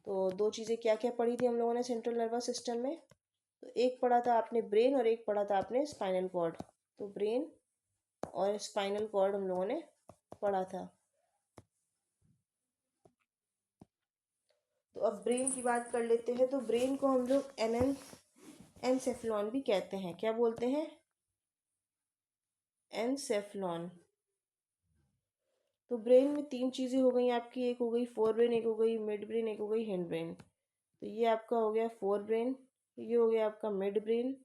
तो दो चीज़ें क्या क्या पढ़ी थी हम लोगों ने सेंट्रल नर्वस सिस्टम में? तो एक पढ़ा था आपने ब्रेन और एक पढ़ा था आपने स्पाइनल कॉर्ड। तो ब्रेन और स्पाइनल कॉर्ड हम लोगों ने पढ़ा था। तो अब ब्रेन की बात कर लेते हैं। तो ब्रेन को हम लोग एनसेफ्लॉन भी कहते हैं। क्या बोलते हैं? एनसेफ्लॉन। तो ब्रेन में तीन चीज़ें हो गई आपकी, एक हो गई फोर ब्रेन, एक हो गई मिड ब्रेन, एक हो गई हिंड ब्रेन। तो ये आपका हो गया फोर ब्रेन, ये हो गया आपका मिड ब्रेन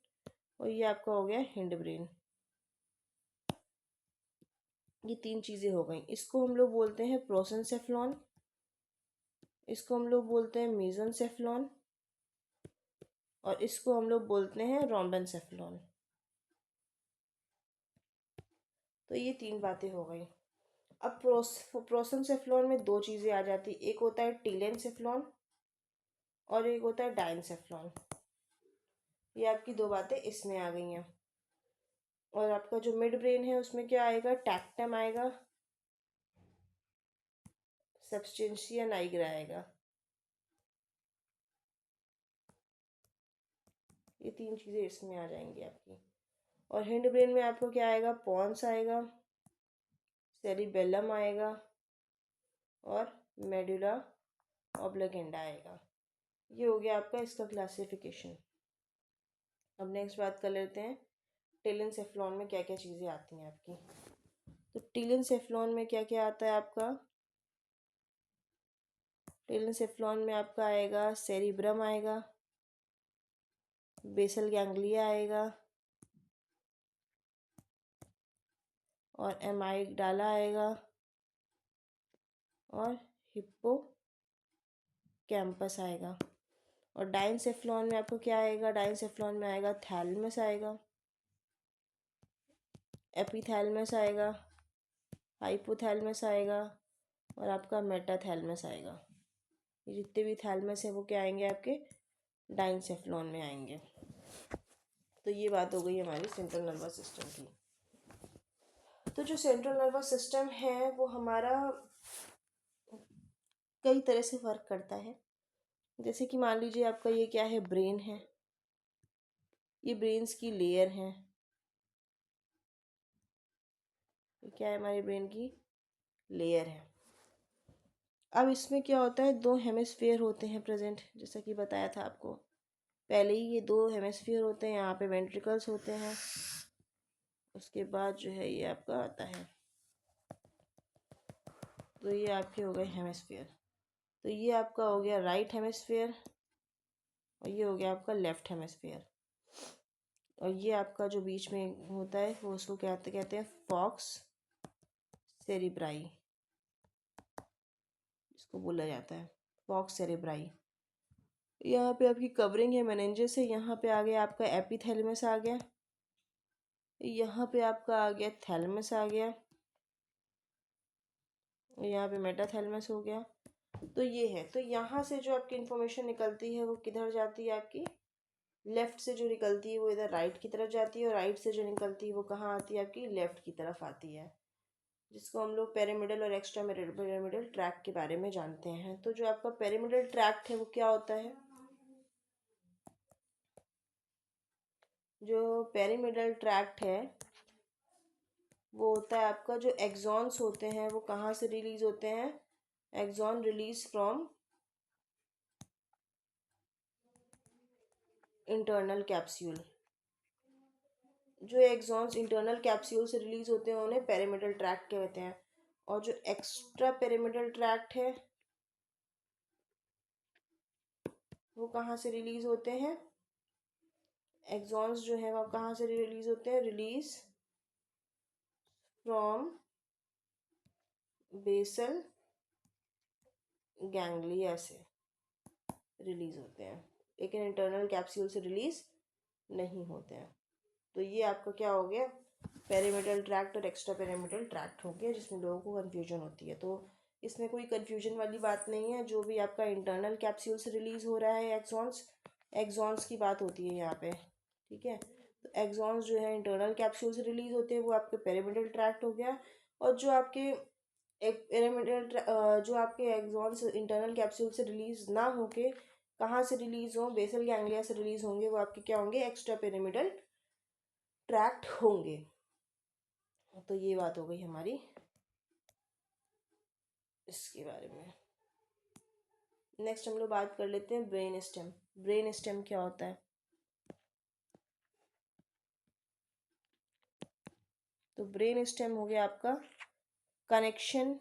और ये आपका हो गया हिंड ब्रेन। ये तीन चीज़ें हो गई। इसको हम लोग बोलते हैं प्रोसेंसेफ्लॉन, इसको हम लोग बोलते हैं मेसेनसेफ्लॉन और इसको हम लोग बोलते हैं रोम्बेनसेफ्लॉन। तो ये तीन बातें हो गई। अब प्रोसेंसेफ्लॉन में दो चीज़ें आ जाती, एक होता है टीलेनसेफ्लॉन और एक होता है डाइनसेफ्लॉन। ये आपकी दो बातें इसमें आ गई हैं। और आपका जो मिड ब्रेन है उसमें क्या आएगा? टैक्टम आएगा, सब्सटेंशिया नाइग्रा आएगा। ये तीन चीज़ें इसमें आ जाएंगी आपकी। और हिंड ब्रेन में आपको क्या आएगा? पॉन्स आएगा, सेरिबेलम आएगा और मेडुला ऑब्लिगेंडा आएगा। ये हो गया आपका इसका क्लासिफिकेशन। अब नेक्स्ट बात कर लेते हैं टेलेनसेफ्लॉन में क्या क्या चीज़ें आती हैं आपकी। तो टेलेनसेफ्लॉन में क्या क्या आता है आपका? टेलेनसेफ्लॉन में आपका आएगा सेरिब्रम आएगा, बेसल गैंग्लिया आएगा और एमाइगडाला आएगा और हिप्पो कैंपस आएगा। और डाइनसेफ्लॉन में आपको क्या आएगा? डाइनसेफ्लॉन में आएगा थैलमस आएगा, एपिथैलमस आएगा, हाइपोथैलमस आएगा और आपका मेटाथैलमस आएगा। ये जितने भी थैलमस है वो क्या आएंगे? आपके डाइनसेफ्लॉन में आएंगे। तो ये बात हो गई हमारी सेंट्रल नर्वस सिस्टम की। तो जो सेंट्रल नर्वस सिस्टम है वो हमारा कई तरह से वर्क करता है। जैसे कि मान लीजिए आपका ये क्या है? ब्रेन है, ये ब्रेन्स की लेयर है। ये क्या है? हमारे ब्रेन की लेयर है। अब इसमें क्या होता है? दो हेमिस्फीयर होते हैं प्रेजेंट, जैसा कि बताया था आपको पहले ही। ये दो हेमिस्फीयर होते हैं, यहाँ पे वेंट्रिकल्स होते हैं। उसके बाद जो है ये आपका आता है, तो ये आपके हो गए हेमिस्फीयर। तो ये आपका हो गया राइट हेमिस्फीयर और ये हो गया आपका लेफ्ट हेमिस्फीयर। और ये आपका जो बीच में होता है वो उसको कहते हैं फॉक्स सेरिब्राई, इसको बोला जाता है फॉक्स सेरिब्राई। यहाँ पे आपकी कवरिंग है मेनिंजेस है, यहाँ पे आ गया आपका एपिथैलेमस आ गया, यहाँ पे आपका आ गया थैलेमस आ गया, यहाँ पे मेटाथैलेमस हो गया। तो ये है। तो यहाँ से जो आपकी इंफॉर्मेशन निकलती है वो किधर जाती है? आपकी लेफ्ट से जो निकलती है वो इधर राइट की तरफ जाती है और राइट से जो निकलती है वो कहाँ आती है? आपकी लेफ्ट की तरफ आती है, जिसको हम लोग पेरिमिडल और एक्स्ट्रा पेरिमिडल ट्रैक्ट के बारे में जानते हैं। तो जो आपका पेरिमिडल ट्रैक्ट है वो क्या होता है? जो पेरिमिडल ट्रैक्ट है वो होता है आपका, जो एक्सॉन्स होते हैं वो कहाँ से रिलीज होते हैं? Axon release from internal capsule. जो एक्सॉन्स इंटरनल कैप्सूल से रिलीज होते हैं उन्हें पेरिमिडल ट्रैक्ट कहते हैं। और जो एक्स्ट्रा पेरिमिडल ट्रैक्ट है वो कहाँ से रिलीज होते हैं? एक्सॉन्स जो है वो कहाँ से रिलीज होते हैं? रिलीज फ्रॉम बेसल गैंग्लिया से रिलीज होते हैं, लेकिन इंटरनल कैप्सूल से रिलीज नहीं होते हैं। तो ये आपका क्या हो गया? पेरिमिडल ट्रैक्ट और एक्स्ट्रा पेरिमिडल ट्रैक्ट हो गया, जिसमें लोगों को कन्फ्यूजन होती है। तो इसमें कोई कन्फ्यूजन वाली बात नहीं है। जो भी आपका इंटरनल कैप्सूल से रिलीज हो रहा है एक्सॉन्स की बात होती है यहाँ पे, ठीक है। तो एक्सॉन्स जो है इंटरनल कैप्सूल से रिलीज होते हैं वो आपके पेरिमिडल ट्रैक्ट हो गया। और जो आपके एक पिरामिडल जो आपके एक्सॉन्स इंटरनल कैप्सूल से रिलीज ना होके कहाँ से रिलीज हो, बेसल गैंग्लिया से रिलीज होंगे, वो आपके क्या होंगे, एक्स्ट्रा पिरामिडल ट्रैक्ट होंगे। तो ये बात हो गई हमारी इसके बारे में। नेक्स्ट हम लोग बात कर लेते हैं ब्रेन स्टेम। ब्रेन स्टेम क्या होता है? तो ब्रेन स्टेम हो गया आपका connection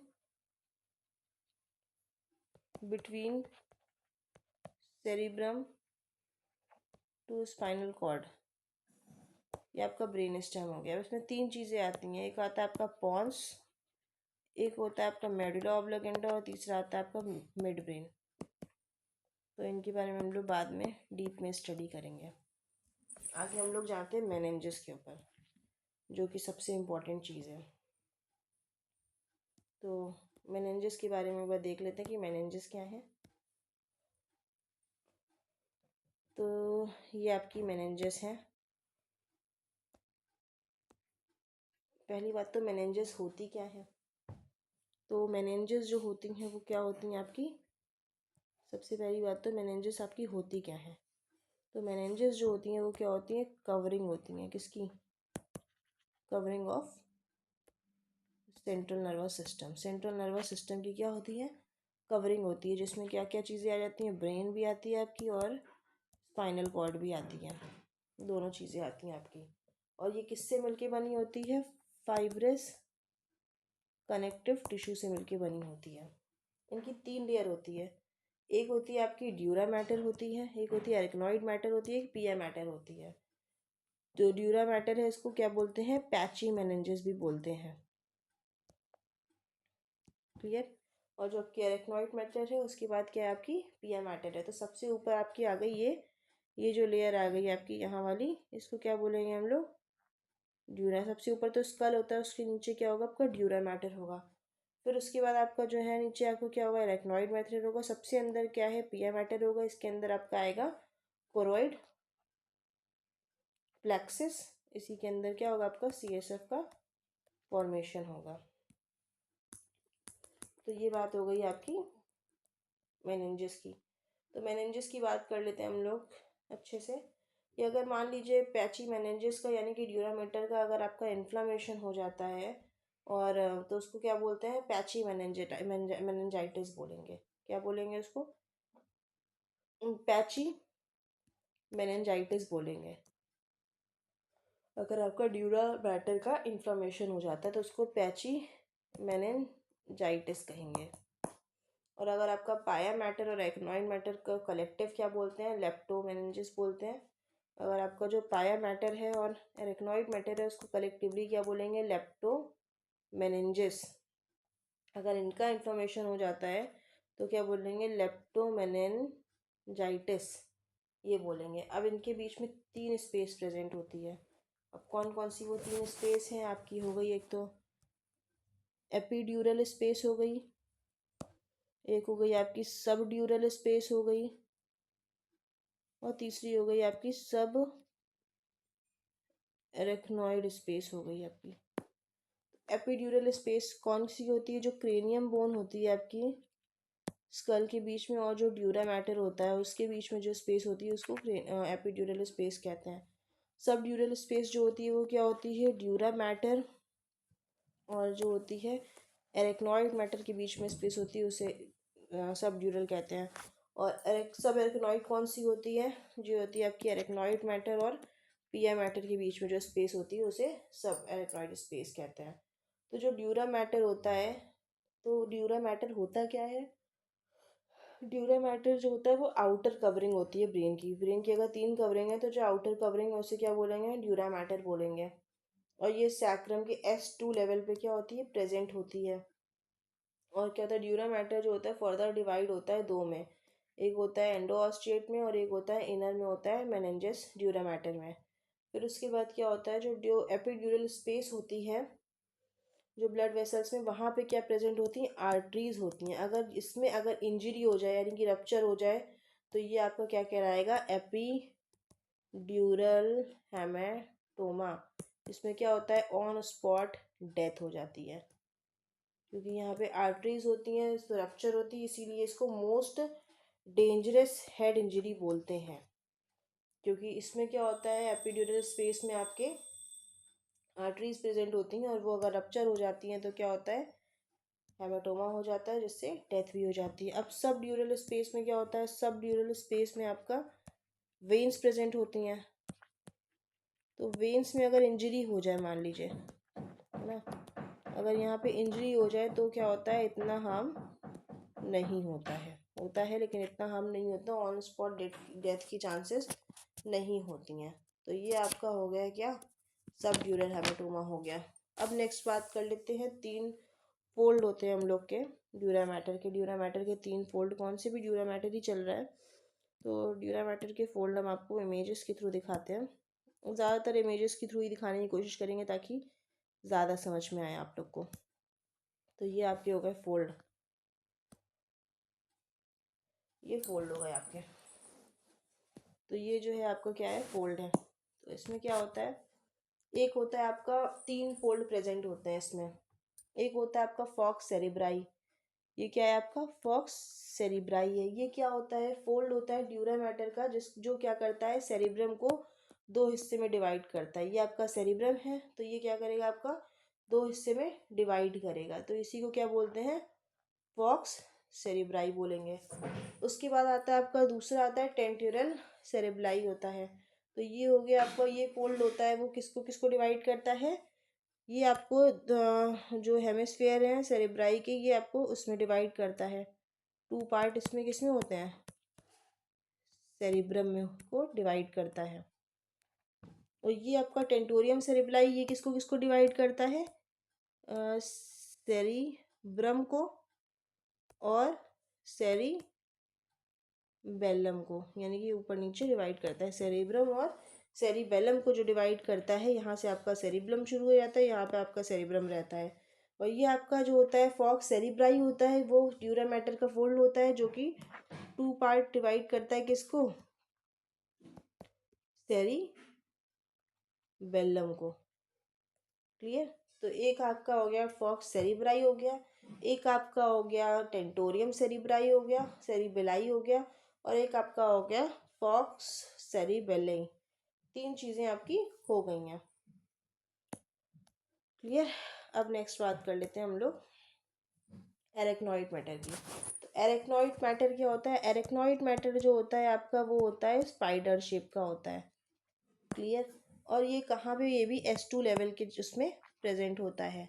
between cerebrum to spinal cord. ये आपका ब्रेन स्टेम हो गया। इसमें तीन चीज़ें आती हैं, एक आता है आपका पॉन्स, एक होता है आपका मेडुला ऑब्लिगेंडा और तीसरा आता है आपका मिड ब्रेन। तो इनके बारे में हम लोग बाद में डीप में स्टडी करेंगे। आगे हम लोग जाते हैं मेनिंजेस के ऊपर, जो कि सबसे इम्पोर्टेंट चीज़ है। तो मेनिंजेस के बारे में एक बार देख लेते हैं कि मेनिंजेस क्या है। तो ये आपकी मेनिंजेस है। पहली बात तो मेनिंजेस होती क्या है? तो मेनिंजेस जो होती हैं वो क्या होती हैं आपकी, सबसे पहली बात तो मेनिंजेस आपकी होती क्या है? तो मेनिंजेस जो होती हैं वो क्या होती हैं, कवरिंग होती हैं। किसकी? Covering of central nervous system. Central nervous system की क्या होती है, कवरिंग होती है, जिसमें क्या क्या चीज़ें आ जाती हैं, ब्रेन भी आती है आपकी और स्पाइनल कॉर्ड भी आती है, दोनों चीज़ें आती हैं आपकी। और ये किससे मिलके बनी होती है, फाइब्रस कनेक्टिव टिश्यू से मिलके बनी होती है। इनकी तीन लेयर होती है, एक होती है आपकी ड्यूरा मैटर होती है, एक होती है एरिकनॉइड मैटर होती है, एक पिया मैटर होती है। जो ड्यूरा मैटर है इसको क्या बोलते हैं, पैची मेनिंजेस भी बोलते हैं। क्लियर? और जो आपकी एरिकनॉइड मैटर है उसके बाद क्या है आपकी पिया मैटर है। तो सबसे ऊपर आपकी आ गई ये जो लेयर आ गई आपकी यहाँ वाली, इसको क्या बोलेंगे हम लोग, ड्यूरा। सबसे ऊपर तो स्कल होता है, उसके नीचे क्या होगा आपका ड्यूरा मैटर होगा। फिर उसके बाद आपका जो है नीचे आपको क्या होगा, एरेक्नॉइड मैटर होगा। सबसे अंदर क्या है, पिया मैटर होगा। इसके अंदर आपका आएगा कोरोइड प्लेक्सिस। इसी के अंदर क्या होगा आपका सीएसएफ का फॉर्मेशन होगा। तो ये बात हो गई आपकी मेनिंजेस की। तो मेनिंजेस की बात कर लेते हैं हम लोग अच्छे से, कि अगर मान लीजिए पैची मेनिंजेस का यानी कि ड्यूरामेटर का अगर आपका इन्फ्लामेशन हो जाता है और तो उसको क्या बोलते हैं, पैची मेनिंजाइटिस बोलेंगे। क्या बोलेंगे उसको, पैची मेनिंजाइटिस बोलेंगे। अगर आपका ड्यूरा मैटर का इन्फ्लामेशन हो जाता है तो उसको पैची मेनिंजाइटिस कहेंगे। और अगर आपका पाया मैटर और एक्नॉइड मैटर का कलेक्टिव क्या बोलते हैं, लेप्टोमेनिंजिस बोलते हैं। अगर आपका जो पाया मैटर है और एरेक्नॉइड मैटर है उसको कलेक्टिवली क्या बोलेंगे, लेप्टोमेनिंजिस। अगर इनका इन्फ्लेमेशन हो जाता है तो क्या बोलेंगे, लेप्टोमेनिनजाइटिस ये बोलेंगे। अब इनके बीच में तीन स्पेस प्रेजेंट होती है। अब कौन कौन सी वो तीन स्पेस हैं आपकी, हो गई एक तो एपीड्यूरल स्पेस हो गई, एक हो गई आपकी सब ड्यूरल स्पेस हो गई, और तीसरी हो गई आपकी सब एरेक्नॉइड स्पेस हो गई आपकी। एपिड्यूरल स्पेस कौन सी होती है, जो क्रेनियम बोन होती है आपकी स्कल के बीच में और जो ड्यूरा मैटर होता है उसके बीच में जो स्पेस होती है उसको एपिड्यूरल स्पेस कहते हैं। सब ड्यूरल स्पेस जो होती है वो क्या होती है, ड्यूरा मैटर और जो होती है एरेक्नॉइड मैटर के बीच में स्पेस होती है उसे सब ड्यूरल कहते हैं। और सब एरेक्नॉइड कौन सी होती है, जो होती है आपकी एरेक्नॉइड मैटर और पिया मैटर के बीच में जो स्पेस होती है उसे सब एरेक्नॉइड स्पेस कहते हैं। तो जो ड्यूरा मैटर होता है, तो ड्यूरा मैटर होता क्या है, ड्यूरा मैटर जो होता है वो आउटर कवरिंग होती है ब्रेन की। ब्रेन की अगर तीन कवरिंग है तो जो आउटर कवरिंग है उसे क्या बोलेंगे, ड्यूरा मैटर बोलेंगे। और ये सैक्रम के S2 लेवल पे क्या होती है, प्रेजेंट होती है। और क्या होता है, ड्यूरा मैटर जो होता है फर्दर डिवाइड होता है दो में, एक होता है एंडोऑस्टिएट में और एक होता है इनर में होता है मेनिंजेस ड्यूरा मैटर में। फिर उसके बाद क्या होता है, जो एपिड्यूरल स्पेस होती है जो ब्लड वेसल्स में, वहाँ पे क्या प्रेजेंट होती हैं, आर्टरीज होती हैं। अगर इसमें अगर इंजरी हो जाए यानी कि रप्चर हो जाए तो ये आपका क्या कहलाएगा, एपीड्यूरल हेमेटोमा। इसमें क्या होता है, ऑन स्पॉट डेथ हो जाती है। क्योंकि यहाँ पे आर्टरीज होती हैं तो रप्चर होती है, इसीलिए इसको मोस्ट डेंजरस हेड इंजरी बोलते हैं। क्योंकि इसमें क्या होता है, एपिड्यूरल स्पेस में आपके आर्टरीज प्रेजेंट होती हैं और वो अगर रप्चर हो जाती हैं तो क्या होता है, हेमाटोमा हो जाता है, जिससे डेथ भी हो जाती है। अब सब ड्यूरल स्पेस में क्या होता है, सब ड्यूरल स्पेस में आपका वेन्स प्रेजेंट होती हैं। तो वेन्स में अगर इंजरी हो जाए, मान लीजिए, है ना, अगर यहाँ पे इंजरी हो जाए तो क्या होता है, इतना हार्म नहीं होता है, होता है लेकिन इतना हार्म नहीं होता, ऑन स्पॉट डेथ की चांसेस नहीं होती हैं। तो ये आपका हो गया क्या, सब ड्यूरल हेमाटोमा हो गया। अब नेक्स्ट बात कर लेते हैं, 3 फोल्ड होते हैं हम लोग के ड्यूरा मैटर के। ड्यूरा मैटर के 3 फोल्ड, कौन से भी ड्यूरा मैटर ही चल रहा है तो ड्यूरा मैटर के फोल्ड हम आपको इमेजेस के थ्रू दिखाते हैं। ज़्यादातर इमेजेस के थ्रू ही दिखाने की कोशिश करेंगे ताकि ज़्यादा समझ में आए आप लोग को। तो ये आपके हो गए फोल्ड, ये फोल्ड हो गए आपके। तो ये जो है आपका क्या है, फोल्ड है। तो इसमें क्या होता है, एक होता है आपका 3 फोल्ड प्रेजेंट होते हैं इसमें। एक होता है आपका फॉक्स सेरिब्राई, ये क्या है आपका फॉक्स सेरिब्राई है। ये क्या होता है, फोल्ड होता है ड्यूरा मैटर का, जो क्या करता है, सेरिब्रम को 2 हिस्से में डिवाइड करता है। ये आपका सेरिब्रम है तो ये क्या करेगा, आपका 2 हिस्से में डिवाइड करेगा, तो इसी को क्या बोलते हैं, फॉक्स सेरिब्राई बोलेंगे। उसके बाद आता है आपका दूसरा, आता है टेंट्यूरल सेरेब्लाई होता है। तो ये हो गया आपका, ये फोल्ड होता है वो किसको किसको डिवाइड करता है, ये आपको जो हेमिस्फेयर हैं सेरेब्राई के, ये आपको उसमें डिवाइड करता है। 2 पार्ट इसमें किसमें होते हैं, सेरिब्रम में को डिवाइड करता है। और ये आपका टेंटोरियम सेरेब्लाई, ये किसको किसको डिवाइड करता है, सेरिब्रम को और सेरिबेलम को, यानी कि ऊपर नीचे डिवाइड करता है। सेरिब्रम और सेरिबेलम को जो डिवाइड करता है, यहाँ से आपका सेरिब्रम शुरू हो जाता है, यहाँ पे आपका सेरिब्रम रहता है। और ये आपका जो होता है फॉक्स सेरिब्राई होता है, वो ड्यूरा मैटर का फोल्ड होता है जो कि 2 पार्ट डिवाइड करता है किसको, सेरिबेलम को। क्लियर। तो एक आपका हो गया फॉक्स सेरिब्राई हो गया, एक आपका हो गया टेंटोरियम सेरिब्राई हो गया, सेरिबेलाई हो गया, और एक आपका हो गया फॉक्स सेरिबेलाई। 3 चीज़ें आपकी हो गई हैं। क्लियर। अब नेक्स्ट बात कर लेते हैं हम लोग एरेक्नॉइड मैटर की। तो एरेक्नॉइड मैटर क्या होता है, एरेक्नॉइड मैटर जो होता है आपका, वो होता है स्पाइडर शेप का होता है। क्लियर। और ये कहाँ पे, ये भी S2 लेवल के उसमें प्रेजेंट होता है।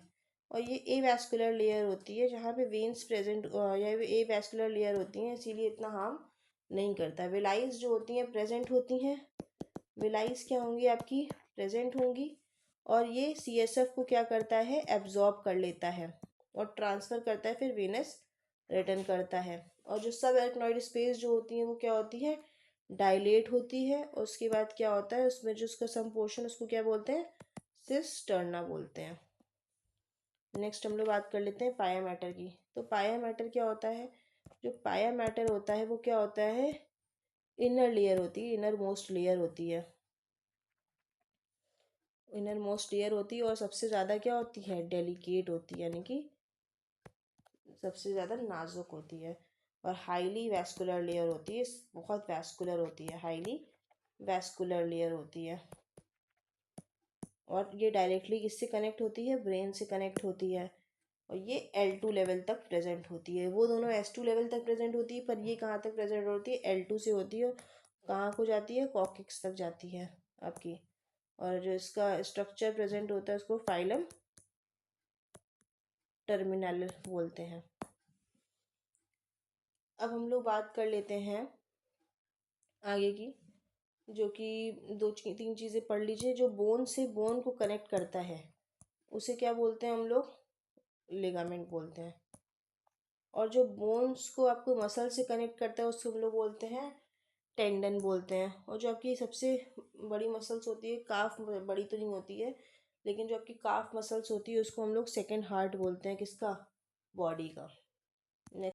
और ये ए वैस्कुलर लेयर होती है जहाँ पे वेन्स प्रेजेंट, या ए वैस्कुलर लेयर होती हैं, इसीलिए इतना हार्म नहीं करता। विलाइज जो होती हैं प्रेजेंट होती हैं, विलाइज क्या होंगी आपकी, प्रेजेंट होंगी। और ये CSF को क्या करता है, एब्जॉर्ब कर लेता है और ट्रांसफ़र करता है, फिर वेनस रिटर्न करता है। और जो सब एरेक्नॉइड स्पेस जो होती हैं वो क्या होती है, डायलेट होती है। और उसके बाद क्या होता है, उसमें जो उसका सम पोर्शन, उसको क्या बोलते हैं, सिस्टर्ना बोलते हैं। नेक्स्ट हम लोग बात कर लेते हैं पाया मैटर की। तो पाया मैटर क्या होता है, जो पाया मैटर होता है वो क्या होता है, इनर लेयर होती है, इनर मोस्ट लेयर होती है, इनर मोस्ट लेयर होती है। और सबसे ज़्यादा क्या होती है, डेलिकेट होती है, यानी कि सबसे ज़्यादा नाजुक होती है। और हाईली वैस्कुलर लेयर होती है, बहुत वैस्कुलर होती है, हाईली वैस्कुलर लेयर होती है। और ये डायरेक्टली किससे कनेक्ट होती है, ब्रेन से कनेक्ट होती है। और ये L2 लेवल तक प्रेजेंट होती है। वो दोनों S2 लेवल तक प्रेजेंट होती है, पर ये कहाँ तक प्रेजेंट होती है, L2 से होती है। कहाँ को जाती है, कॉक्सिक्स तक जाती है आपकी। और जो इसका स्ट्रक्चर प्रेजेंट होता है उसको फाइलम टर्मिनल बोलते हैं। अब हम लोग बात कर लेते हैं आगे की, जो कि 2-3 चीज़ें पढ़ लीजिए। जो बोन से बोन को कनेक्ट करता है उसे क्या बोलते हैं हम लोग, लिगामेंट बोलते हैं। और जो बोन्स को आपको मसल से कनेक्ट करता है उसको हम लोग बोलते हैं टेंडन बोलते हैं। और जो आपकी सबसे बड़ी मसल्स होती है, काफ बड़ी तो नहीं होती है, लेकिन जो आपकी काफ मसल्स होती है उसको हम लोग सेकंड हार्ट बोलते हैं, किसका, बॉडी का।